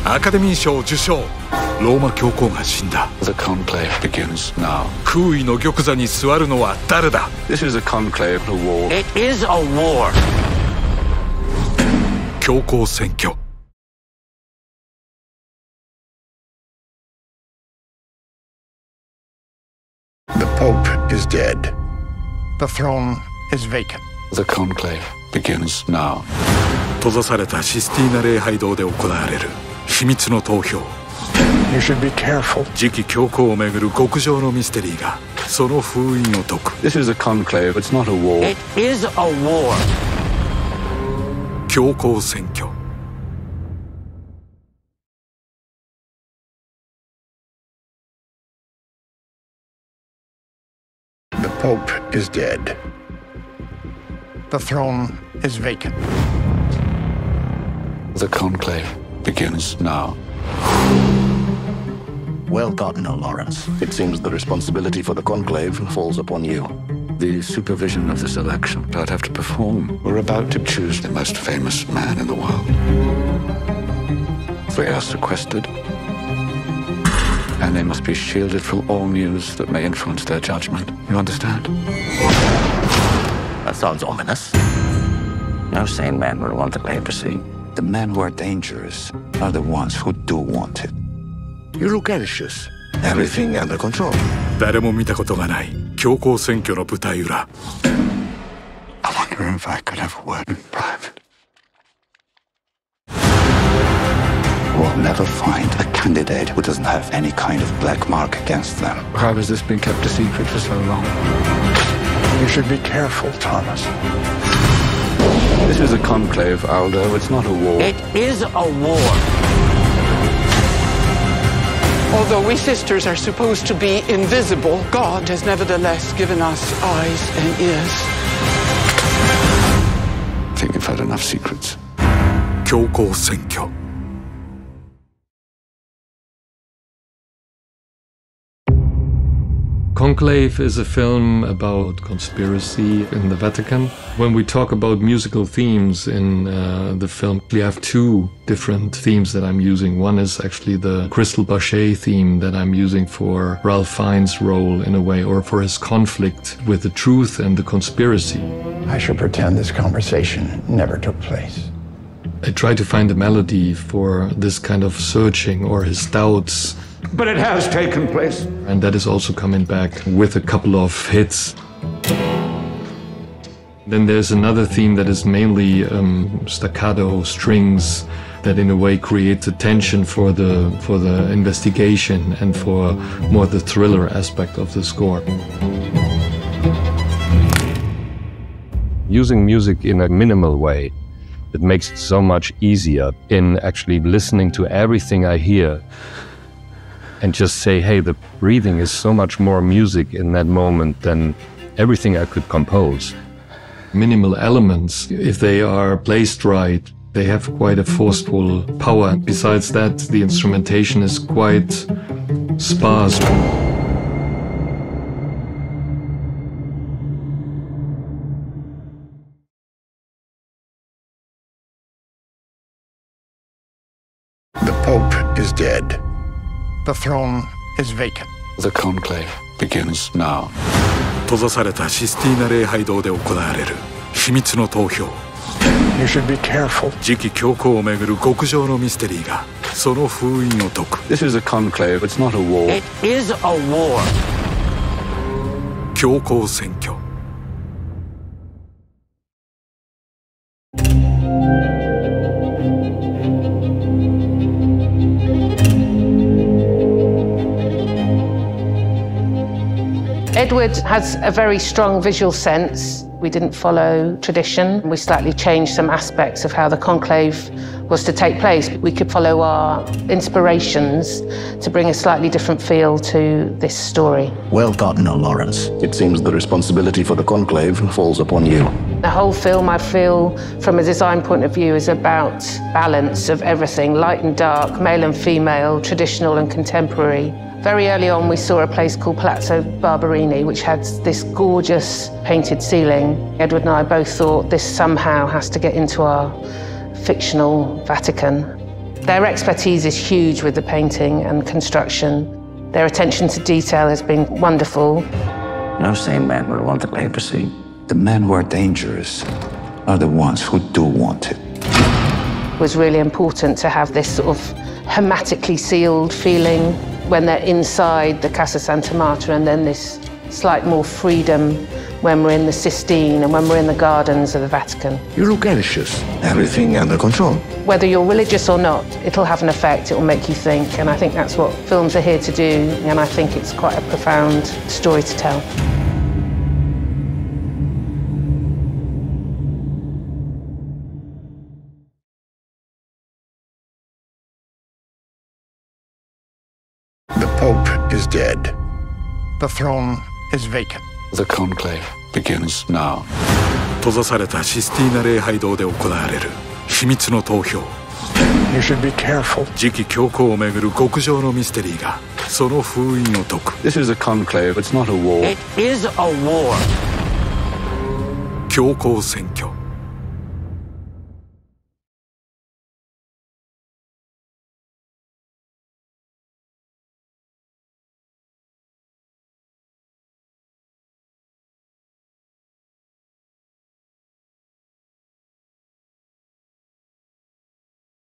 アカデミー賞受賞。ローマ教皇が死んだ。 The conclave begins now. 空位の玉座に座るのは誰だ？ This is a conclave, a war. It is a war. 教皇選挙。The Pope is dead. The throne is vacant. The conclave begins now. 閉ざされたシスティーナ礼拝堂で行われる秘密の投票。You should be careful. 次期教皇をめぐる極上のミステリーがその封印を解く。 This is a conclave, it's not a war. It is a war. 教皇選挙。The Pope is dead. The throne is vacant. The conclave begins now. Well, Cardinal Lawrence. It seems the responsibility for the conclave falls upon you. The supervision of this election I'd have to perform. We're about to choose the most famous man in the world. They are sequestered, and they must be shielded from all news that may influence their judgment. You understand? That sounds ominous. No sane man would want the papacy. The men who are dangerous are the ones who do want it. You look anxious. Everything under control. 誰も見たことがない教皇選挙の舞台裏。 I wonder if I could have a word in private. We'll never find a candidate who doesn't have any kind of black mark against them. How has this been kept a secret for so long? You should be careful, Thomas. This is a conclave, Aldo. It's not a war. It is a war. Although we sisters are supposed to be invisible, God has nevertheless given us eyes and ears. I think you've had enough secrets. 教皇選挙。Conclave is a film about conspiracy in the Vatican. When we talk about musical themes in the film, we have two different themes that I'm using. One is actually the Crystal Bachet theme that I'm using for Ralph Fiennes' role in a way, or for his conflict with the truth and the conspiracy. I should pretend this conversation never took place. I try to find a melody for this kind of searching or his doubts. But it has taken place. And that is also coming back with a couple of hits. Then there's another theme that is mainly staccato strings that in a way creates a tension for the investigation and for more the thriller aspect of the score. Using music in a minimal way, it makes it so much easier in actually listening to everything I hear and just say, hey, the breathing is so much more music in that moment than everything I could compose. Minimal elements, if they are placed right, they have quite a forceful power. Besides that, the instrumentation is quite sparse. The Pope is dead. The throne is vacant. The conclave begins now. 閉ざされたシスティーナ礼拝堂で行われる秘密の投票。 You should be careful. 次期教皇をめぐる極上のミステリーがその封印を解く。 This is a conclave, it's not a war. It is a war. 教皇選挙。 Edward has a very strong visual sense. We didn't follow tradition. We slightly changed some aspects of how the conclave was to take place. We could follow our inspirations to bring a slightly different feel to this story. Well, Cardinal Lawrence. It seems the responsibility for the conclave falls upon you. The whole film, I feel, from a design point of view, is about balance of everything, light and dark, male and female, traditional and contemporary. Very early on, we saw a place called Palazzo Barberini, which had this gorgeous painted ceiling. Edward and I both thought this somehow has to get into our fictional Vatican. Their expertise is huge with the painting and construction. Their attention to detail has been wonderful. No sane man would want the papacy. The men who are dangerous are the ones who do want it. It was really important to have this sort of hermetically sealed feeling when they're inside the Casa Santa Marta, and then this slight more freedom when we're in the Sistine and when we're in the gardens of the Vatican. You look anxious. Everything under control. Whether you're religious or not, it'll have an effect, it'll make you think, and I think that's what films are here to do, and I think it's quite a profound story to tell. The Pope is dead. The throne is vacant. The conclave begins now. 閉ざされたシスティーナ礼拝堂で行われる秘密の投票。 You should be careful. 次期教皇をめぐる極上のミステリーがその封印を解く。 This is a conclave, it's not a war. It is a war. 教皇選挙